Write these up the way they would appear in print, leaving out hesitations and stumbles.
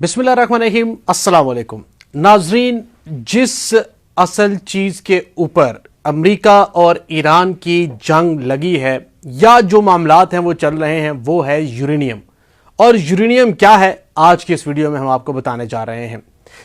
बिस्मिल्लाहिर्रहमानिर्रहीम, अस्सलाम वालेकुम नाजरीन। जिस असल चीज़ के ऊपर अमेरिका और ईरान की जंग लगी है या जो मामलात हैं वो चल रहे हैं वो है यूरेनियम। और यूरेनियम क्या है आज की इस वीडियो में हम आपको बताने जा रहे हैं।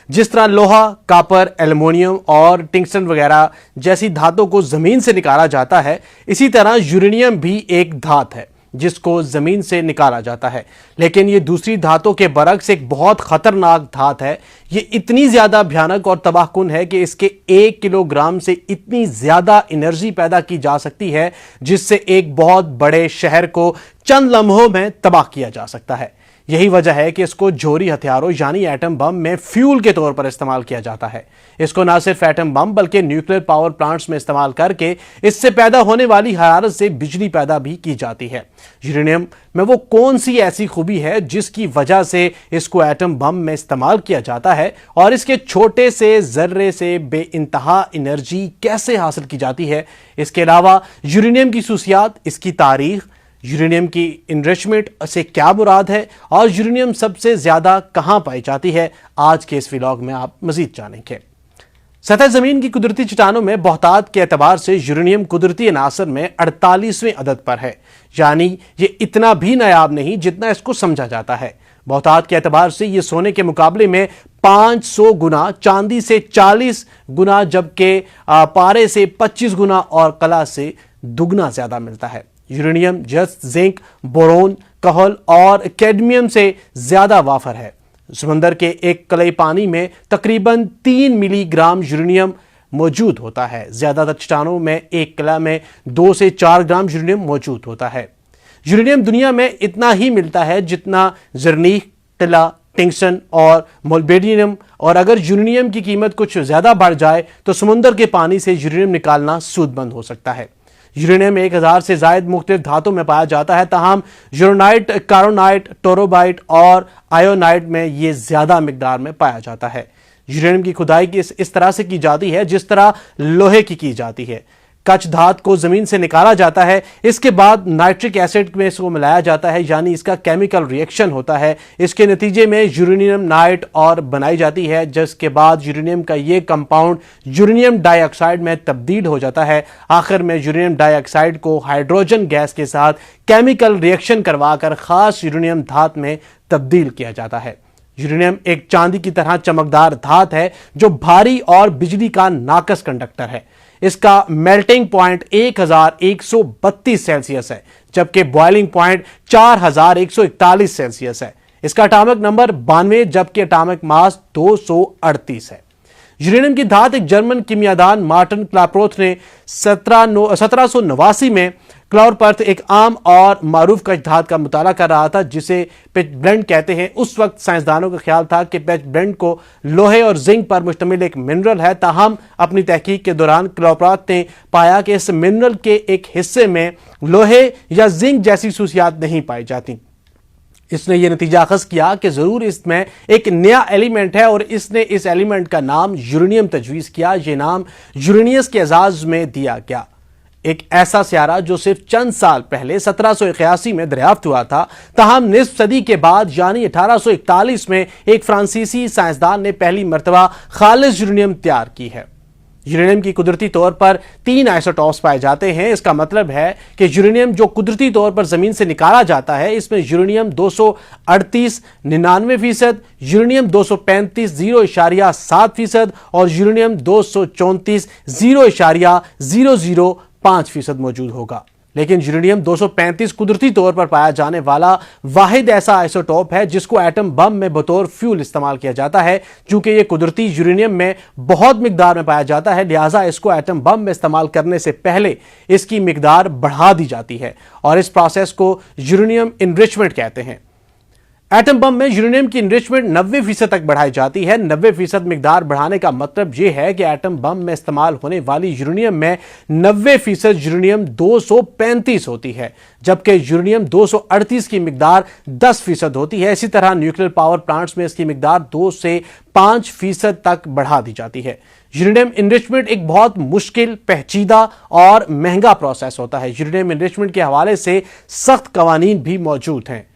जिस तरह लोहा, कापर, एल्युमिनियम और टंगस्टन वगैरह जैसी धातों को जमीन से निकाला जाता है, इसी तरह यूरेनियम भी एक धात है जिसको जमीन से निकाला जाता है। लेकिन ये दूसरी धातों के बरक्स एक बहुत खतरनाक धात है। ये इतनी ज्यादा भयानक और तबाहकुन है कि इसके 1 किलोग्राम से इतनी ज्यादा एनर्जी पैदा की जा सकती है जिससे एक बहुत बड़े शहर को चंद लम्हों में तबाह किया जा सकता है। यही वजह है कि इसको जोहरी हथियारों यानी एटम बम में फ्यूल के तौर पर इस्तेमाल किया जाता है। इसको ना सिर्फ एटम बम बल्कि न्यूक्लियर पावर प्लांट्स में इस्तेमाल करके इससे पैदा होने वाली हरारत से बिजली पैदा भी की जाती है। यूरेनियम में वो कौन सी ऐसी खूबी है जिसकी वजह से इसको एटम बम में इस्तेमाल किया जाता है और इसके छोटे से जर्रे से बेइंतहा एनर्जी कैसे हासिल की जाती है। इसके अलावा यूरेनियम की खुसूसियात, इसकी तारीख, यूरेनियम की इनरिचमेंट से क्या मुराद है और यूरेनियम सबसे ज्यादा कहां पाई जाती है, आज के इस व्लॉग में आप मजीद जानेंगे। सतह जमीन की कुदरती चट्टानों में बहुतात के एतबार से यूरेनियम कुदरती अनासर में 48वें अदद पर है, यानी ये इतना भी नायाब नहीं जितना इसको समझा जाता है। बहुतात के एतबार से ये सोने के मुकाबले में 500 गुना, चांदी से 40 गुना, जबकि पारे से 25 गुना और कला से दुगना ज्यादा मिलता है। यूरेनियम जस्त जिंक, बोरोन, कहल और कैडमियम से ज्यादा वाफर है। समंदर के एक कलई पानी में तकरीबन 3 मिलीग्राम यूरेनियम मौजूद होता है। ज्यादातर चट्टानों में एक कला में 2 से 4 ग्राम यूरेनियम मौजूद होता है। यूरेनियम दुनिया में इतना ही मिलता है जितना जर्नीख, टिला, टंगस्टन और मोलिब्डेनम। और अगर यूरेनियम की कीमत कुछ ज्यादा बढ़ जाए तो समुद्र के पानी से यूरेनियम निकालना सूदबंद हो सकता है। यूरेनियम 1000 से ज्यादा मुख्तलिफ धातुओं में पाया जाता है, ताहम यूरोनाइट, कारोनाइट, टोरोबाइट और आयोनाइट में यह ज्यादा मिकदार में पाया जाता है। यूरेनियम की खुदाई इस तरह से की जाती है जिस तरह लोहे की जाती है। कच्छ धात को जमीन से निकाला जाता है, इसके बाद नाइट्रिक एसिड में इसको मिलाया जाता है, यानी इसका केमिकल रिएक्शन होता है। इसके नतीजे में यूरेनियम नाइट और बनाई जाती है, जिसके बाद यूरेनियम का ये कंपाउंड यूरेनियम डाइऑक्साइड में तब्दील हो जाता है। आखिर में यूरेनियम डाइऑक्साइड को हाइड्रोजन गैस के साथ केमिकल रिएक्शन करवाकर खास यूरेनियम धात में तब्दील किया जाता है। यूरेनियम एक चांदी की तरह चमकदार धात है जो भारी और बिजली का नाकस कंडक्टर है। इसका मेल्टिंग पॉइंट 1132 सेल्सियस है, जबकि बॉइलिंग पॉइंट 4141 सेल्सियस है। इसका एटॉमिक नंबर 92 जबकि एटॉमिक मास 238 है। यूरेनियम की धात एक जर्मन कीमियादान मार्टिन क्लाप्रोथ ने 1789 में क्लॉरपर्थ एक आम और मारूफ कच्छ धात का मुताला कर रहा था जिसे पिचब्लेंड कहते हैं। उस वक्त साइंसदानों का ख्याल था कि पिचब्लेंड को लोहे और जिंक पर मुश्तमिल एक मिनरल है, ताहम अपनी तहकीक के दौरान क्लॉरपर्थ ने पाया कि इस मिनरल के एक हिस्से में लोहे या जिंक जैसी खुसूसियात नहीं पाई जाती। इसने यह नतीजा अखज़ किया कि जरूर इसमें एक नया एलिमेंट है और इसने इस एलिमेंट का नाम यूरेनियम तजवीज़ किया। यह नाम यूरेनियस के एजाज में दिया गया। एक ऐसा सियारा जो सिर्फ चंद साल पहले 1781 में दरियाफ्त हुआ था, ताहम निस्फ सदी के बाद यानी 1841 में एक फ्रांसीसी साइंसदान ने पहली मर्तबा खालिस यूरेनियम तैयार की है। यूरेनियम की कुदरती तौर पर 3 आइसोटॉप्स पाए जाते हैं। इसका मतलब है कि यूरेनियम जो कुदरती तौर पर जमीन से निकाला जाता है, इसमें यूरेनियम 238 99%, यूरेनियम 235 0.7% और यूरेनियम 234 0.005% मौजूद होगा। लेकिन यूरेनियम 235 कुदरती तौर पर पाया जाने वाला वाहिद ऐसा आइसोटॉप है जिसको एटम बम में बतौर फ्यूल इस्तेमाल किया जाता है। चूंकि यह कुदरती यूरेनियम में बहुत मिकदार में पाया जाता है, लिहाजा इसको एटम बम में इस्तेमाल करने से पहले इसकी मिकदार बढ़ा दी जाती है और इस प्रोसेस को यूरेनियम इनरिचमेंट कहते हैं। एटम बम में यूरेनियम की इनरिचमेंट 90% तक बढ़ाई जाती है। 90% मिकदार बढ़ाने का मतलब यह है कि एटम बम में इस्तेमाल होने वाली यूरेनियम में 90% यूरेनियम 235 होती है, जबकि यूरेनियम 238 की मिकदार 10% होती है। इसी तरह न्यूक्लियर पावर प्लांट्स में इसकी मिकदार 2 से 5% तक बढ़ा दी जाती है। यूरेनियम इनरिचमेंट एक बहुत मुश्किल, पेचीदा और महंगा प्रोसेस होता है। यूरेनियम इनरिचमेंट के हवाले से सख्त कवानीन भी मौजूद हैं।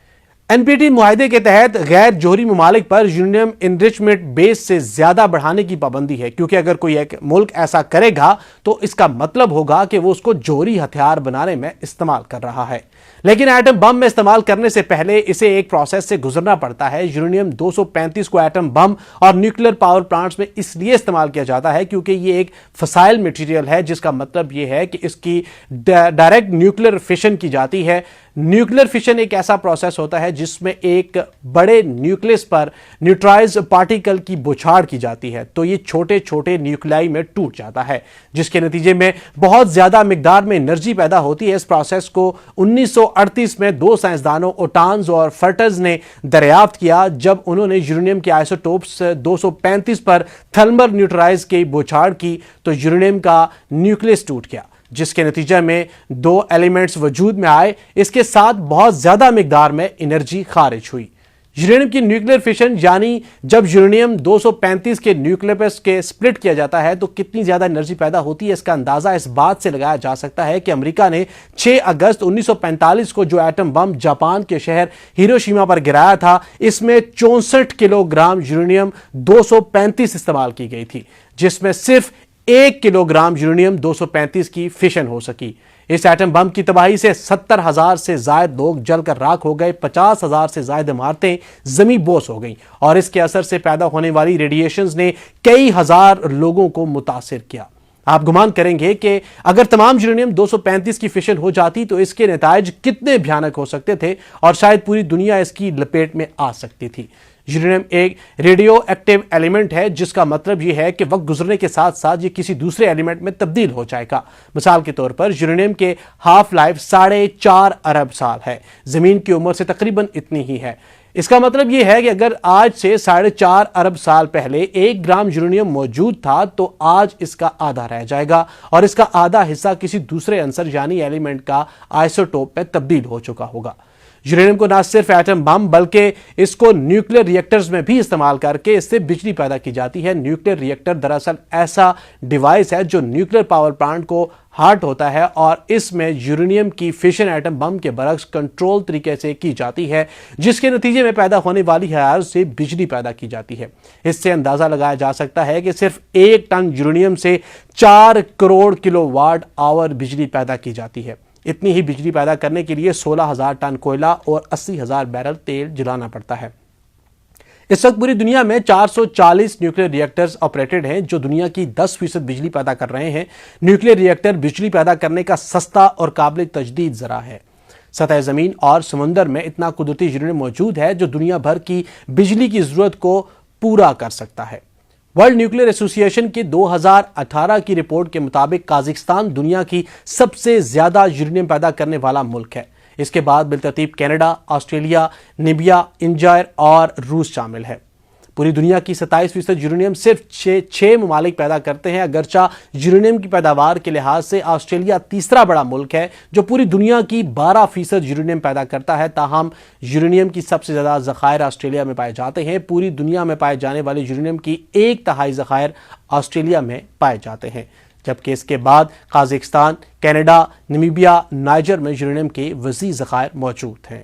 NPT معاہدے کے تحت غیر جوہری ممالک پر یورینیم انریچمنٹ بیس سے زیادہ بڑھانے کی پابندی ہے، کیونکہ اگر کوئی ایک ملک ایسا کرے گا تو اس کا مطلب ہوگا کہ وہ اس کو جوہری ہتھیار بنانے میں استعمال کر رہا ہے۔ لیکن ایٹم بم میں استعمال کرنے سے پہلے اسے ایک پروسیس سے گزرنا پڑتا ہے۔ یورینیم 235 کو ایٹم بم اور نیوکلیر پاور پلانٹس میں اس لیے استعمال کیا جاتا ہے کیونکہ یہ ایک فسائل مٹیریل ہے، جس کا مطلب یہ ہے کہ اس کی ڈائریکٹ نیوکلیر فشن کی جاتی ہے۔ نیوکلیر فشن ایک ایسا پروسیس ہوتا ہے جس میں ایک بڑے نیوکلیس پر نیوٹرائز پارٹیکل کی بوچھاڑ کی جاتی ہے، تو یہ چھوٹے چھوٹے نیوکلیائی میں ٹوٹ جاتا ہے، جس کے نتیجے میں بہت زیادہ مقدار میں انرجی پیدا ہوتی ہے۔ اس پروسیس کو 1938 میں دو سائنسدانوں اوٹانز اور فرٹز نے دریافت کیا جب انہوں نے یورینیم کے آئسوٹوپس 235 پر تھرمل نیوٹرائز کی بوچھاڑ کی تو یورینیم کا نیوکلیس ٹوٹ گیا، جس کے نتیجے میں دو ایلیمنٹس وجود میں آئے، اس کے ساتھ بہت زیادہ مقدار میں انرجی خارج ہوئی۔ یورینیم کی نیوکلیر فشن یعنی جب یورینیم 235 کے نیوکلیس کے سپلٹ کیا جاتا ہے تو کتنی زیادہ انرجی پیدا ہوتی ہے، اس کا اندازہ اس بات سے لگایا جا سکتا ہے کہ امریکہ نے 6 اگست 1945 کو جو ایٹم بم جاپان کے شہر ہیروشیما پر گرایا تھا، اس میں 64 کلو گرام یورینیم 235 استعمال کی گئی تھی، جس میں صرف 1 کلو گرام یورینیم 235 کی فشن ہو سکی۔ اس ایٹم بم کی تباہی سے 70,000 سے زائد لوگ جل کر راکھ ہو گئے، 50,000 سے زائد عمارتیں زمیں بوس ہو گئیں، اور اس کے اثر سے پیدا ہونے والی ریڈیشنز نے کئی ہزار لوگوں کو متاثر کیا۔ آپ گمان کریں گے کہ اگر تمام یورینیم 235 کی فشن ہو جاتی تو اس کے نتائج کتنے بھیانک ہو سکتے تھے، اور شاید پوری دنیا اس کی لپیٹ میں آ سکتی تھی۔ یورینیم ایک ریڈیو ایکٹیو ایلیمنٹ ہے، جس کا مطلب یہ ہے کہ وقت گزرنے کے ساتھ ساتھ یہ کسی دوسرے ایلیمنٹ میں تبدیل ہو جائے گا۔ مثال کے طور پر یورینیم کے ہاف لائف 4.5 ارب سال ہے، زمین کی عمر سے تقریباً اتنی ہی ہے۔ اس کا مطلب یہ ہے کہ اگر آج سے 4.5 ارب سال پہلے 1 گرام یورینیم موجود تھا تو آج اس کا آدھا رہ جائے گا، اور اس کا آدھا حصہ کسی دوسرے عنصر یعنی ایلیمنٹ کا آئسوٹوپ میں تبدیل ہو چکا ہوگا۔ یورینیم کو نہ صرف ایٹم بم بلکہ اس کو نیوکلیر ریئیکٹرز میں بھی استعمال کر کے اس سے بجلی پیدا کی جاتی ہے۔ نیوکلیر ریئیکٹر دراصل ایسا ڈیوائس ہے جو نیوکلیر پاور پلانٹ کو ہارٹ ہوتا ہے، اور اس میں یورینیم کی فشن ایٹم بم کے برعکس کنٹرول طریقے سے کی جاتی ہے، جس کے نتیجے میں پیدا ہونے والی حرارت سے بجلی پیدا کی جاتی ہے۔ اس سے اندازہ لگایا جا سکتا ہے کہ صرف 1 ٹن یورینیم سے 4 کروڑ کلو واٹ آور بجلی پیدا کی جاتی ہے۔ اتنی ہی بجلی پیدا کرنے کے لیے 16,000 ٹن کوئلہ اور 80,000 بیرل تیل جلانا پڑتا ہے۔ اس وقت پوری دنیا میں 440 نیوکلیر ریئیکٹرز آپریٹڈ ہیں جو دنیا کی 10% بجلی پیدا کر رہے ہیں۔ نیوکلیر ریئیکٹر بجلی پیدا کرنے کا سستا اور قابل تجدید ذرائع ہے۔ سطح زمین اور سمندر میں اتنا قدرتی یورینیم موجود ہے جو دنیا بھر کی بجلی کی ضرورت کو پورا کر سکتا ہے۔ ورلڈ نیوکلیر ایسوسی ایشن کی 2018 کی رپورٹ کے مطابق قازقستان دنیا کی سب سے زیادہ یورینیم پیدا کرنے والا ملک ہے۔ اس کے بعد بالترتیب کینیڈا، آسٹریلیا، نیمبیا، انجائر اور روس شامل ہے۔ پوری دنیا کی 27% یورینیم صرف 6 ممالک پیدا کرتے ہیں۔ اگرچہ یورینیم کی پیداوار کے لحاظ سے آسٹریلیا تیسرا بڑا ملک ہے جو پوری دنیا کی 12% یورینیم پیدا کرتا ہے، تاہم یورینیم کی سب سے زیادہ ذخائر آسٹریلیا میں پائے جاتے ہیں۔ پوری دنیا میں پائے جانے والے یورینیم کی 1/3 ذخائر آسٹریلیا میں پائے جاتے ہیں، جبکہ اس کے بعد قازقستان، کینیڈا، نمیبیا، نائجر میں یورینیم کے وسیع ذخائر موجود ہیں۔